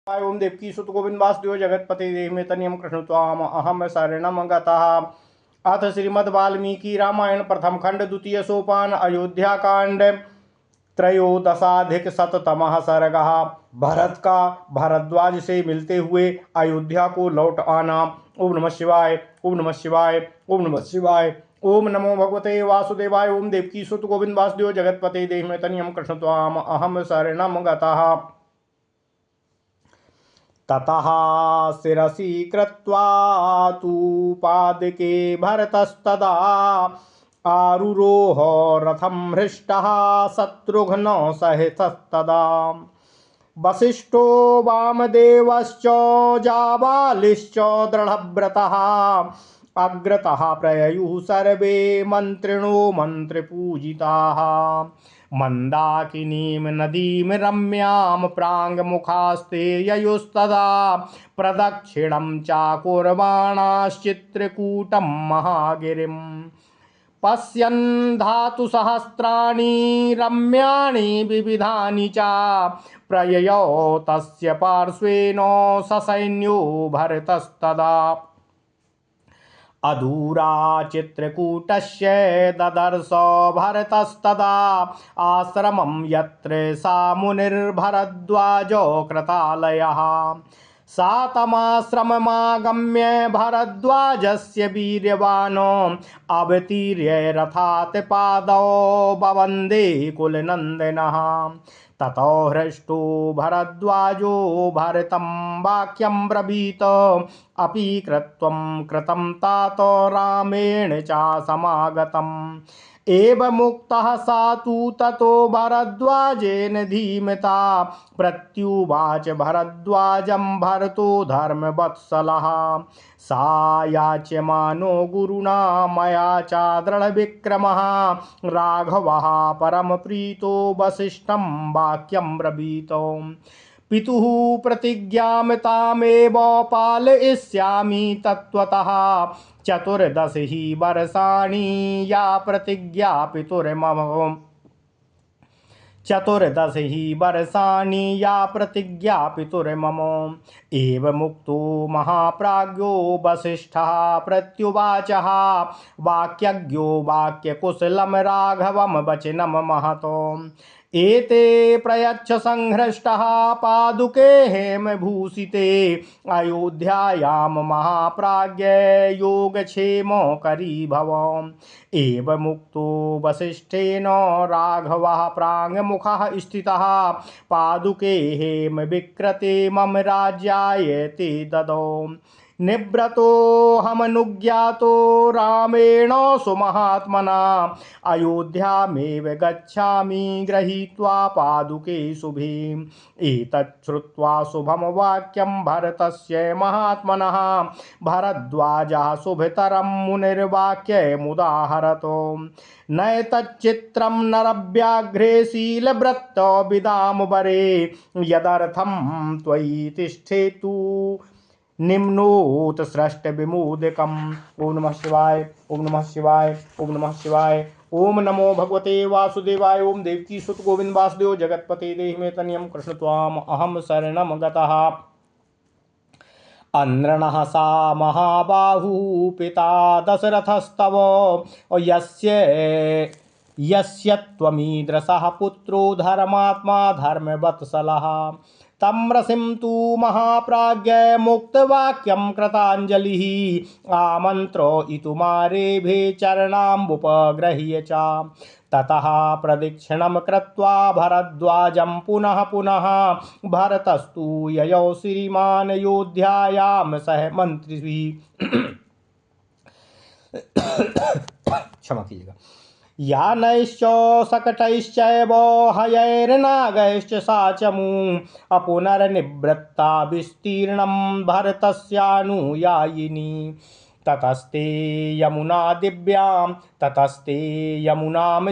ओम देवकी सुत गोविंद वासुदेव जगतपते देव तनियम कृष्ण त्वाम अहम शरणम गतः। अथ श्रीमद् वाल्मीकि रामायण प्रथम खंड द्वितीय सोपान अयोध्या कांड त्रयोदशाधिक शततमः सर्गः। भरत का भारद्वाज से मिलते हुए अयोध्या को लौट आना। ओम नमः शिवाय ओम नमः शिवाय ओम नमः शिवाय। ओम नमो भगवते वासुदेवाय। ओम देवकी सुत गोविंद वासुदेव जगतपते देव तनियम कृष्ण त्वाम अहम शरणम गतः। ततः शिरसि कृत्वा तु पादके भरतस्तदा आरुरोह रथं हृष्टः शत्रुघ्नो सहितस्तदा। वसिष्ठो वामदेवश्च जाबालिश्च दृढव्रतः अग्रतः प्रययुः सर्वे मन्त्रिणो मन्त्रपूजिताः। मन्दाकिनीं नदीं रम्यां प्राङ्मुखास्ते ययुस्तदा प्रदक्षिणं चाकुर्वाणाश्चित्रकूटं महागिरिम्। पश्यन् धातुसहस्राणि रम्याणि विविधानि च प्रययौ तस्य पार्श्वेन ससैन्यो भरतस्तदा। अधूरा चित्रकूटस्य ददर्श भरतस्तदा आश्रमं यत्र सा मुनिर्भरद्वाजो कृतालयः। सा तमाश्रममागम्य भरद्वाजस्य वीर्यवानो अवतीर्य रथात् पादौ बवन्दे कुलनन्दनः। ततो हृष्टो भरद्वाजो भरतं वाक्यं ब्रवीत अपि कृत्वं कृतं तात रामेण च समागतम्। एवमुक्तः सा तु ततो भरद्वाजेन धीमता प्रत्युवाच भरद्वाजं भरतो धर्मवत्सलः। सा याच्यमानो गुरुणा मया च दृढविक्रमः राघवः परमप्रीतो वसिष्ठं वाक्यं ब्रवीतो। पितुः प्रतिज्ञां तामेव पालयिष्यामि तत्त्वतः चतुर्दश हि वर्षाणि या प्रतिज्ञा पितुर्मम। चतुर्दश हि वर्षाणि या प्रतिज्ञा पितुर्मम। एवमुक्तो महाप्राज्ञो वसिष्ठः प्रत्युवाचः वाक्यज्ञो वाक्यकुशलं राघवं वचनं महतो। एते प्रयच्छ संहृष्टः पादुके हेमभूषिते अयोध्यायां महाप्राज्ञ योगक्षेमो करी भव। एवमुक्तो वसिष्ठेन राघवः प्राङ्मुखः स्थितः पादुके हेमविक्रते मम राज्याय ते ददौ। निव्रतोऽहमनुज्ञातो रामेण सुमहात्मना अयोध्यामेव गच्छामि गृहीत्वा पादुके शुभे। एतत् श्रुत्वा शुभं वाक्यं भरतस्य महात्मनः भरद्वाजः शुभतरं मुनिर्वाक्यमुदाहरतो। नैतच्चित्रं नरव्याघ्रे शीलवृत्तविदाम्बरे यदर्थं त्वयि तिष्ठेतु निम्नोत सृष्ट विमोदकम्। ओम नमः शिवाय ओम नमः शिवाय ओम नमः शिवाय। ओम नमो भगवते वासुदेवाय। ओम देवकी सुत गोविंद वासुदेव जगतपते देहि तनियं कृष्ण त्वाम अहम शरणम गतः। अन्रणः सा महाबाहु पिता दशरथस्तव यस्य त्वमीदृशः पुत्रो धर्मात्मा धर्मवत्सलः। तम्रसिं तु महाप्राज्ञ मुक्तवाक्यं कृताञ्जलिः आमन्त्रयितुमारेभे चरणाम्बुपगृह्य च। ततः प्रदक्षिणं कृत्वा भरद्वाजं पुनः पुनः भरतस्तु ययौ श्रीमान् अयोध्यायां सह मन्त्रिभिः क्षमा कीजिएगा। यानैश्च शकटैश्चैव हयैर्नागैश्च सा चमू अपुनर्निवृत्ता विस्तीर्णं भरतस्यानुयायिनी। ततस्ते यमुनां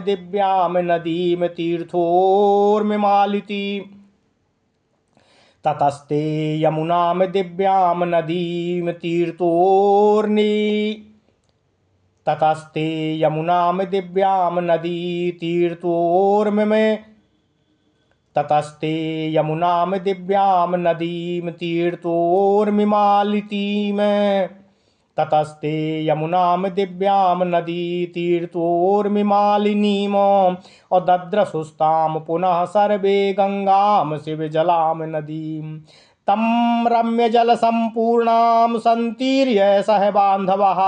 दिव्यां नदीं तीर्थोर्मिमालिति। ततस्ते यमुनां दिव्यां नदीं ततस्ते यमुनां दिव्यां नदी तीर्थोर्मिमे ततस्ते यमुनां दिव्यां नदीं तीर्थोर्मिमालितीम् ततस्ते यमुनां दिव्यां नदी तीर्थोर्मिमालिनीम् और दद्रसुस्तां पुनः सर्वे गंगां शिवजलां नदीं तं रम्यजलसम्पूर्णां सन्तीर्य सह बान्धवः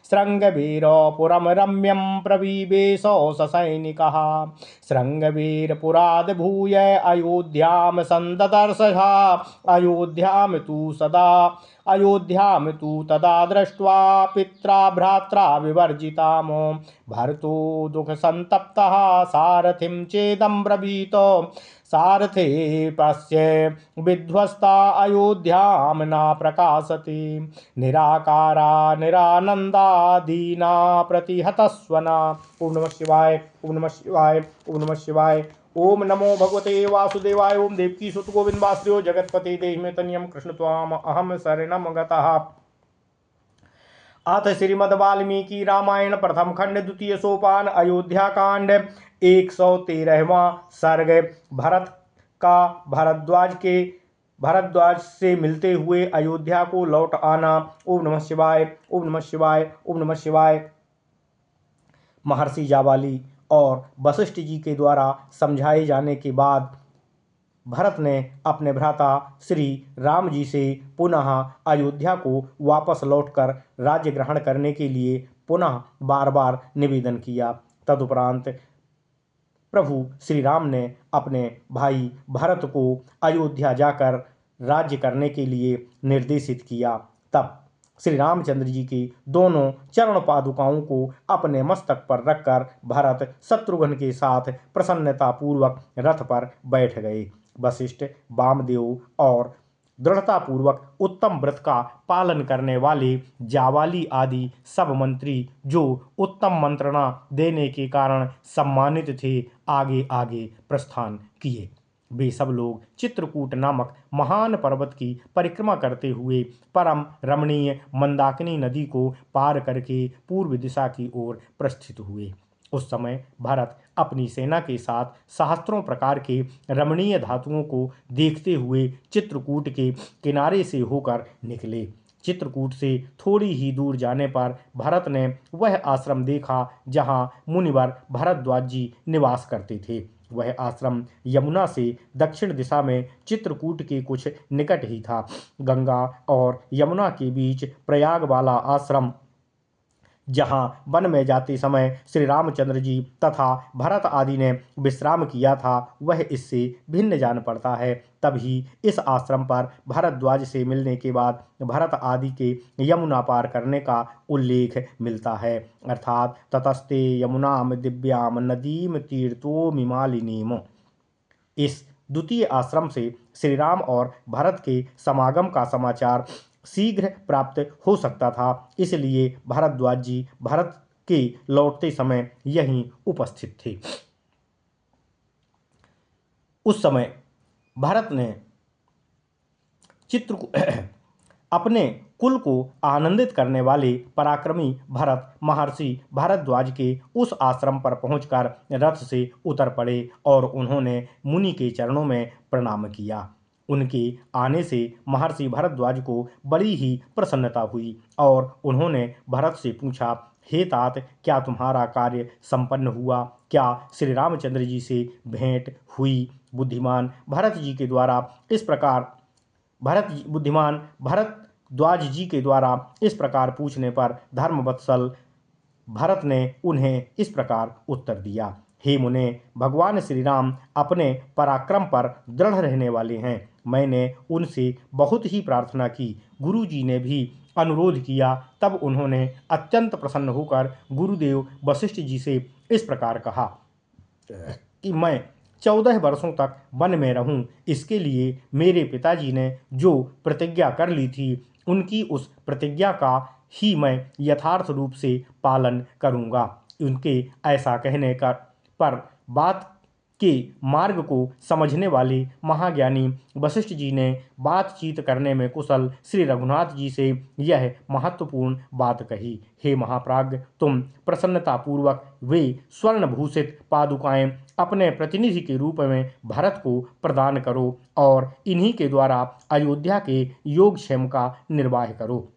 शृङ्गवीरपुरं रम्यं प्रविवेशो ससैनिकः शृङ्गवीरपुराद्भूय अयोध्यां सन्ददर्शः अयोध्यां तु तदा दृष्ट्वा पित्रा भ्रात्रा विवर्जिताम् भरतो दुःखसन्तप्तः सारथिं चेदं ब्रवीत सारथे पश्य विध्वस्ता अयोध्यां न प्रकाशते निराकारा निरानंदा दीना प्रतिहतस्वना। ओम नमः शिवाय ओम नमः शिवाय ओम नमः शिवाय। ओम नमो भगवते वासुदेवाय। ओम देवकी सुत गोविंद वासुदेव जगतपते देहिमेतनियं कृष्ण त्वाम अहम शरणं गतः। अथ श्रीमद् वाल्मीकि रामायण प्रथम खंड द्वितीय सोपान अयोध्या कांड 113वां सर्ग। भरत का भारद्वाज से मिलते हुए अयोध्या को लौट आना। ओम नमः शिवाय ओम नमः शिवाय ओम नमः शिवाय। महर्षि जाबाली और वशिष्ठ जी के द्वारा समझाए जाने के बाद भरत ने अपने भ्राता श्री राम जी से पुनः अयोध्या को वापस लौटकर राज्य ग्रहण करने के लिए पुनः बार बार निवेदन किया। तदुपरांत प्रभु श्री राम ने अपने भाई भरत को अयोध्या जाकर राज्य करने के लिए निर्देशित किया। तब श्री रामचंद्र जी की दोनों चरण पादुकाओं को अपने मस्तक पर रखकर भरत शत्रुघ्न के साथ प्रसन्नतापूर्वक रथ पर बैठ गए। वशिष्ठ वामदेव और दृढ़तापूर्वक उत्तम व्रत का पालन करने वाले जावाली आदि सब मंत्री जो उत्तम मंत्रणा देने के कारण सम्मानित थे आगे आगे प्रस्थान किए। वे सब लोग चित्रकूट नामक महान पर्वत की परिक्रमा करते हुए परम रमणीय मंदाकिनी नदी को पार करके पूर्व दिशा की ओर प्रस्थित हुए। उस समय भरत अपनी सेना के साथ सहस्त्रों प्रकार के रमणीय धातुओं को देखते हुए चित्रकूट के किनारे से होकर निकले। चित्रकूट से थोड़ी ही दूर जाने पर भरत ने वह आश्रम देखा जहाँ मुनिवर भरद्वाज जी निवास करते थे। वह आश्रम यमुना से दक्षिण दिशा में चित्रकूट के कुछ निकट ही था। गंगा और यमुना के बीच प्रयाग वाला आश्रम जहाँ वन में जाते समय श्री रामचंद्र जी तथा भरत आदि ने विश्राम किया था वह इससे भिन्न जान पड़ता है। तभी इस आश्रम पर भरद्वाज से मिलने के बाद भरत आदि के यमुना पार करने का उल्लेख मिलता है। अर्थात ततस्ते यमुनाम दिव्याम नदीम तीर्थोमिमालिनीम। इस द्वितीय आश्रम से श्री राम और भरत के समागम का समाचार शीघ्र प्राप्त हो सकता था, इसलिए भरद्वाज जी भरत के लौटते समय यहीं उपस्थित थे। उस समय भरत ने अपने कुल को आनंदित करने वाले पराक्रमी भरत महर्षि भारद्वाज के उस आश्रम पर पहुंचकर रथ से उतर पड़े और उन्होंने मुनि के चरणों में प्रणाम किया। उनके आने से महर्षि भारद्वाज को बड़ी ही प्रसन्नता हुई और उन्होंने भरत से पूछा, हे तात, क्या तुम्हारा कार्य संपन्न हुआ? क्या श्री रामचंद्र जी से भेंट हुई? बुद्धिमान भरद्वाज जी के द्वारा इस प्रकार पूछने पर धर्मवत्सल भरत ने उन्हें इस प्रकार उत्तर दिया, हे मुने, भगवान श्री राम अपने पराक्रम पर दृढ़ रहने वाले हैं। मैंने उनसे बहुत ही प्रार्थना की, गुरु जी ने भी अनुरोध किया, तब उन्होंने अत्यंत प्रसन्न होकर गुरुदेव वशिष्ठ जी से इस प्रकार कहा कि मैं 14 वर्षों तक वन में रहूं। इसके लिए मेरे पिताजी ने जो प्रतिज्ञा कर ली थी उनकी उस प्रतिज्ञा का ही मैं यथार्थ रूप से पालन करूंगा। उनके ऐसा कहने पर बात के मार्ग को समझने वाले महाज्ञानी वशिष्ठ जी ने बातचीत करने में कुशल श्री रघुनाथ जी से यह महत्वपूर्ण बात कही। हे महाप्राज्ञ, तुम प्रसन्नतापूर्वक वे स्वर्णभूषित पादुकाएं अपने प्रतिनिधि के रूप में भरत को प्रदान करो और इन्हीं के द्वारा अयोध्या के योगक्षेम का निर्वाह करो।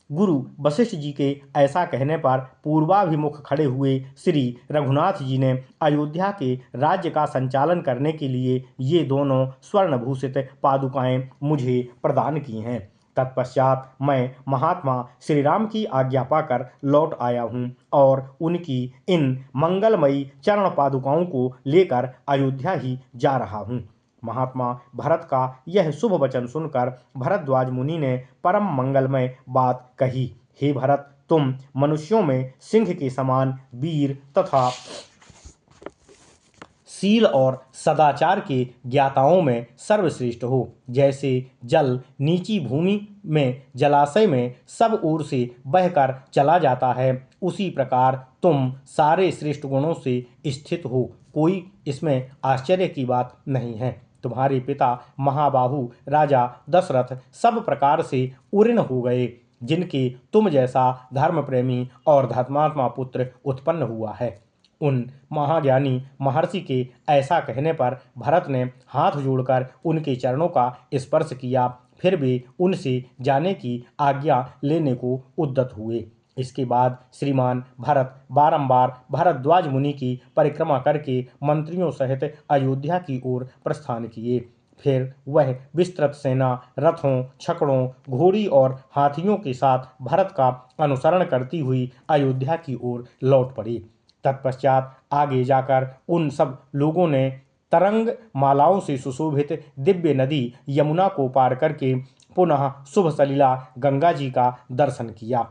गुरु वशिष्ठ जी के ऐसा कहने पर पूर्वाभिमुख खड़े हुए श्री रघुनाथ जी ने अयोध्या के राज्य का संचालन करने के लिए ये दोनों स्वर्णभूषित पादुकाएं मुझे प्रदान की हैं। तत्पश्चात मैं महात्मा श्री राम की आज्ञा पाकर लौट आया हूँ और उनकी इन मंगलमयी चरण पादुकाओं को लेकर अयोध्या ही जा रहा हूँ। महात्मा भरत का यह शुभ वचन सुनकर भरद्वाज मुनि ने परम मंगलमय बात कही। हे भरत, तुम मनुष्यों में सिंह के समान वीर तथा शील और सदाचार के ज्ञाताओं में सर्वश्रेष्ठ हो। जैसे जल नीची भूमि में जलाशय में सब ओर से बहकर चला जाता है, उसी प्रकार तुम सारे श्रेष्ठ गुणों से स्थित हो। कोई इसमें आश्चर्य की बात नहीं है। तुम्हारे पिता महाबाहु राजा दशरथ सब प्रकार से उरीण हो गए, जिनके तुम जैसा धर्म प्रेमी और धर्मात्मा पुत्र उत्पन्न हुआ है। उन महाज्ञानी महर्षि के ऐसा कहने पर भरत ने हाथ जोड़कर उनके चरणों का स्पर्श किया, फिर वे उनसे जाने की आज्ञा लेने को उद्यत हुए। इसके बाद श्रीमान भरत बारंबार भरद्वाज मुनि की परिक्रमा करके मंत्रियों सहित अयोध्या की ओर प्रस्थान किए। फिर वह विस्तृत सेना रथों, छकड़ों, घोड़ी और हाथियों के साथ भरत का अनुसरण करती हुई अयोध्या की ओर लौट पड़ी। तत्पश्चात आगे जाकर उन सब लोगों ने तरंग मालाओं से सुशोभित दिव्य नदी यमुना को पार करके पुनः शुभ सलीला गंगा जी का दर्शन किया।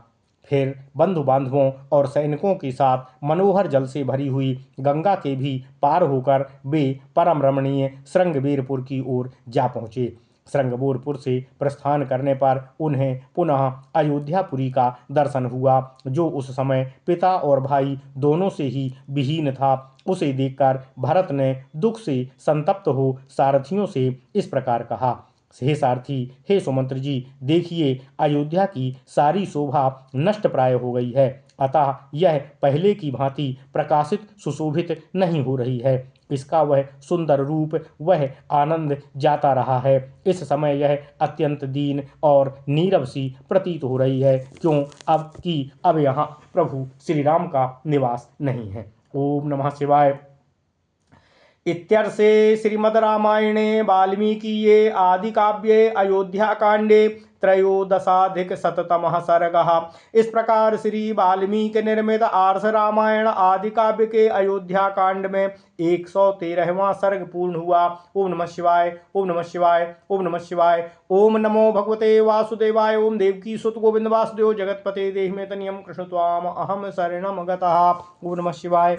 फिर बंधु बांधवों और सैनिकों के साथ मनोहर जल से भरी हुई गंगा के भी पार होकर वे परम रमणीय श्रृंगबेरपुर की ओर जा पहुँचे। श्रृंगबेरपुर से प्रस्थान करने पर उन्हें पुनः अयोध्यापुरी का दर्शन हुआ, जो उस समय पिता और भाई दोनों से ही विहीन था। उसे देखकर भरत ने दुख से संतप्त हो सारथियों से इस प्रकार कहा। हे सारथी, हे सुमंत्र जी, देखिए अयोध्या की सारी शोभा नष्ट प्राय हो गई है, अतः यह पहले की भांति प्रकाशित सुशोभित नहीं हो रही है। इसका वह सुंदर रूप, वह आनंद जाता रहा है। इस समय यह अत्यंत दीन और नीरव सी प्रतीत हो रही है, क्यों अब यहाँ प्रभु श्री राम का निवास नहीं है। ओम नमः शिवाय। इत्यर्थे श्रीमद् रामायणे वाल्मीकीये आदिकाव्ये अयोध्याकांडे त्रयोदशाधिकशततमः सर्गः। इस प्रकार श्री वाल्मीकि निर्मित आर्ष रामायण आदि काव्य के अयोध्या कांड में 113वां सर्ग पूर्ण हुआ। ओम नमः शिवाय, ओम नमः शिवाय, ओम नमः शिवाय। ओम नमो भगवते वासुदेवाय। ओम देवकी सुत गोविंद वासुदेव जगतपते देहि में तनियम कृष्ण त्वाम अहम शरणम गतः। ओम नमः शिवाय।